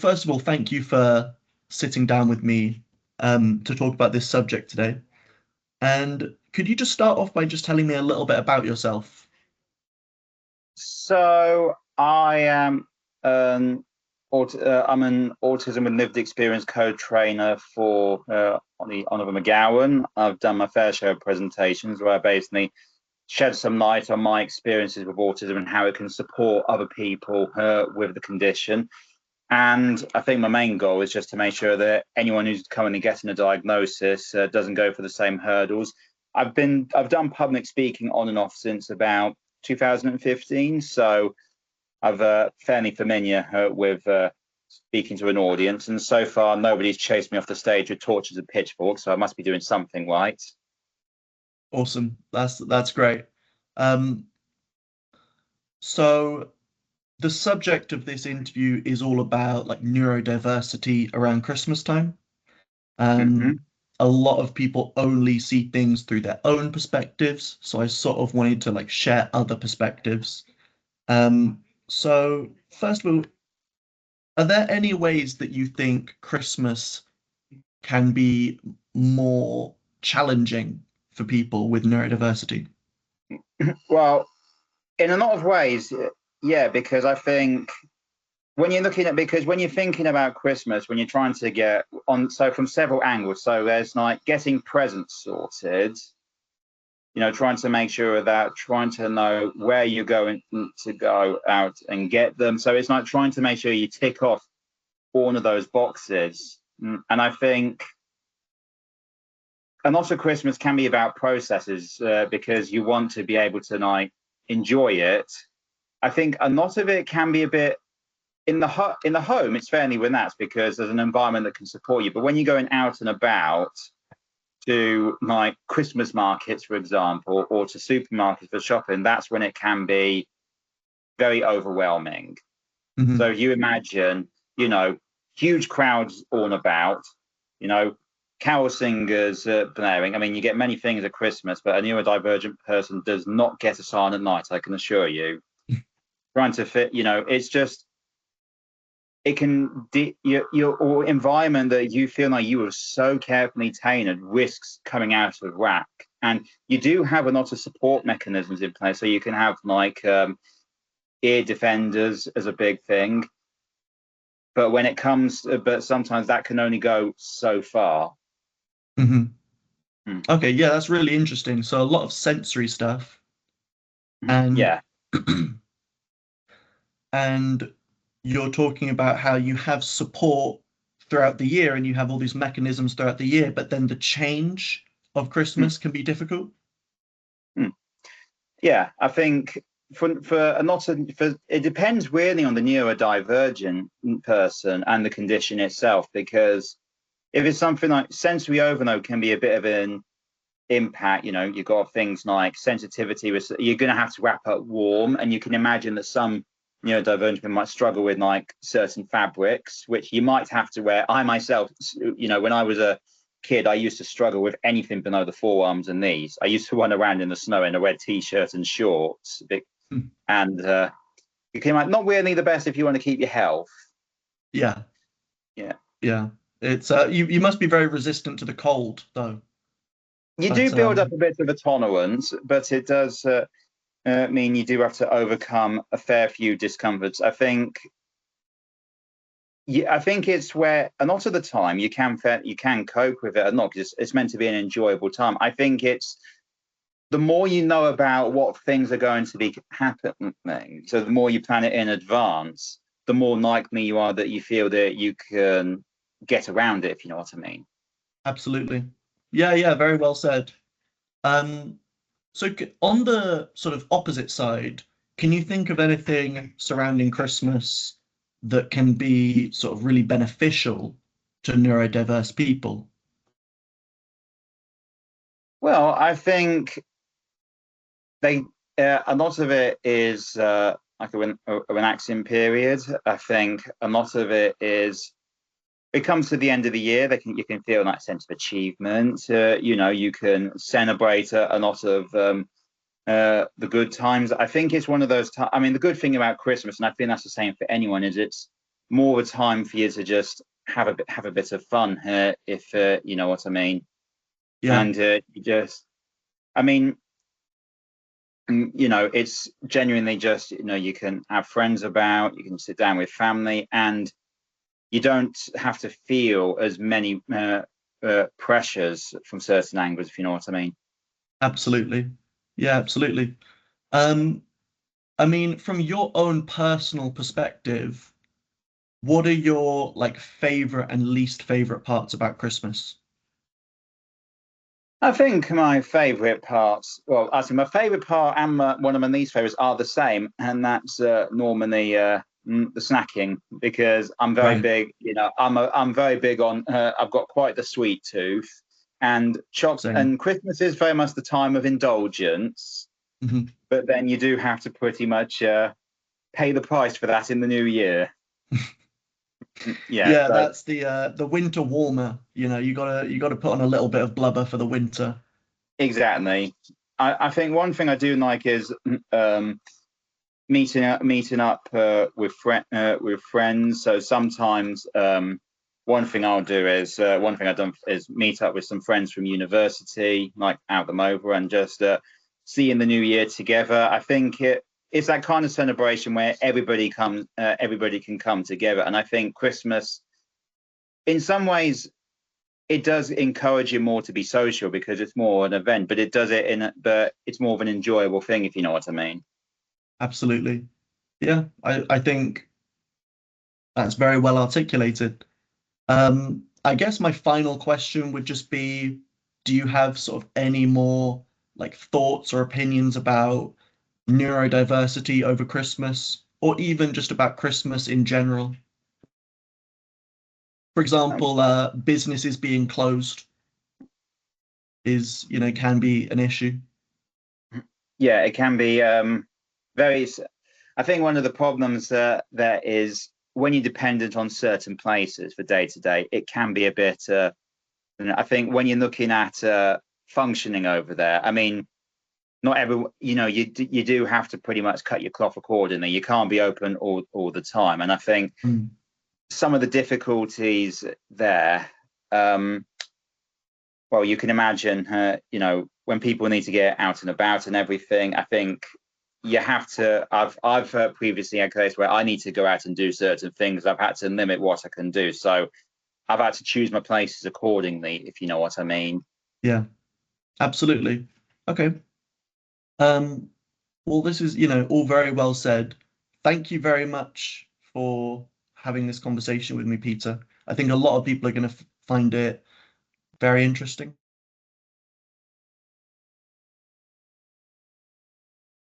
First of all, thank you for sitting down with me to talk about this subject today. And could you just start off by just telling me a little bit about yourself? So I am I'm an autism with lived experience co-trainer for on the Oliver McGowan. I've done my fair share of presentations where I basically shed some light on my experiences with autism and how it can support other people with the condition. And I think my main goal is just to make sure that anyone who's currently getting a diagnosis doesn't go for the same hurdles. I've done public speaking on and off since about 2015, so I've fairly familiar with speaking to an audience. And so far, nobody's chased me off the stage with torches and pitchforks, so I must be doing something right. Awesome. That's great. Um, so the subject of this interview is all about like neurodiversity around Christmas time. Mm-hmm. A lot of people only see things through their own perspectives, so I sort of wanted to like share other perspectives. So first of all, are there any ways that you think Christmas can be more challenging for people with neurodiversity? Well, in a lot of ways, yeah, because I think when you're thinking about Christmas, when you're trying to get on, so from several angles, so there's like getting presents sorted, trying to make sure that trying to know where you're going to go out and get them. So it's like trying to make sure you tick off one of those boxes. And I think a lot of Christmas can be about processes because you want to be able to like enjoy it. I think a lot of it can be a bit in the home. It's fairly relaxed because there's an environment that can support you. But when you're going out and about to like Christmas markets, for example, or to supermarkets for shopping, that's when it can be very overwhelming. Mhm. So you imagine, huge crowds all about, carol singers blaring. I mean, you get many things at Christmas, but a neurodivergent person does not get a silent night, I can assure you. Trying to fit, it's just, it can your environment that you feel like you were so carefully tailored risks coming out of whack. And you do have a lot of support mechanisms in place, so you can have like ear defenders as a big thing, but sometimes that can only go so far. Mhm. Mm. Okay, yeah, that's really interesting. So a lot of sensory stuff, and Yeah. and you're talking about how you have support throughout the year and you have all these mechanisms throughout the year, but then the change of Mm. Christmas can be difficult. Mm. Yeah, I think for a lot of for it depends really on the neurodivergent person and the condition itself, because if it's something like sensory overload can be a bit of an impact. You've got things like sensitivity with, you're going to have to wrap up warm, and you can imagine that some neurodivergent people might struggle with like certain fabrics which you might have to wear. I myself, when I was a kid, I used to struggle with anything below the forearms and knees. I used to run around in the snow in a red t-shirt and shorts, Hmm. and you can like not really the best if you want to keep your health. Yeah, Yeah, yeah. It's you must be very resistant to the cold though. you do But build up a bit of a tolerance, but it does mean you do have to overcome a fair few discomforts. I think, yeah, I think it's where a lot of the time you can cope with it or not, because it's meant to be an enjoyable time. I think it's the more you know about what things are going to be happening, so the more you plan it in advance, the more likely you are that you feel that you can get around it, if you know what I mean. absolutely. Yeah, yeah, very well said. Um, so on the sort of opposite side, can you think of anything surrounding Christmas that can be sort of really beneficial to neurodiverse people? Well, I think they a lot of it is like a relaxing period. I think a lot of it is it comes to the end of the year. You can feel that sense of achievement. You can celebrate a lot of the good times. I think it's one of those times. I mean, the good thing about Christmas, and I think that's the same for anyone, is it's more of a time for you to just have a bit of fun, if you know what I mean. Yeah, And you just, I mean, you know, it's genuinely just, you know, you can have friends about, you can sit down with family, and you don't have to feel as many pressures from certain angles, if you know what I mean. absolutely. Yeah, absolutely. Um, I mean, from your own personal perspective, what are your like favorite and least favorite parts about Christmas? I think my favourite parts, well, actually, my favourite part and one of my least favourites are the same, and that's normally the snacking, because I'm very Right. big. You know, I'm very big on. I've got quite the sweet tooth, and Same. and Christmas is very much the time of indulgence, Mhm. but then you do have to pretty much pay the price for that in the new year. Yeah, Yeah, so that's the winter warmer. You know, you gotta put on a little bit of blubber for the winter. exactly. I think one thing I do like is meeting up with friends. So sometimes one thing I've done is meet up with some friends from university, like out them over, and just see in the new year together. I think it's that kind of celebration where everybody can come together, and I think Christmas, in some ways, it does encourage you more to be social because it's more an event, but but it's more of an enjoyable thing, if you know what I mean. Absolutely. Yeah, I think that's very well articulated. I guess my final question would just be, do you have sort of any more like thoughts or opinions about neurodiversity over Christmas, or even just about Christmas in general? For Um, example, businesses being closed is, can be an issue. yeah, it can be very. I think one of the problems there is when you're dependent on certain places for day to day, it can be a bit. I think when you're looking at functioning over there, I mean, not every, you know, you do have to pretty much cut your cloth accordingly. You can't be open all the time, and I think Mm, some of the difficulties there. Um, well, you can imagine, you know, when people need to get out and about and everything. I think you have to. I've previously had cases where I need to go out and do certain things. I've had to limit what I can do, so I've had to choose my places accordingly, if you know what I mean. yeah, absolutely. Okay. Um, well, this is, all very well said. Thank you very much for having this conversation with me, Peter. I think a lot of people are going to find it very interesting.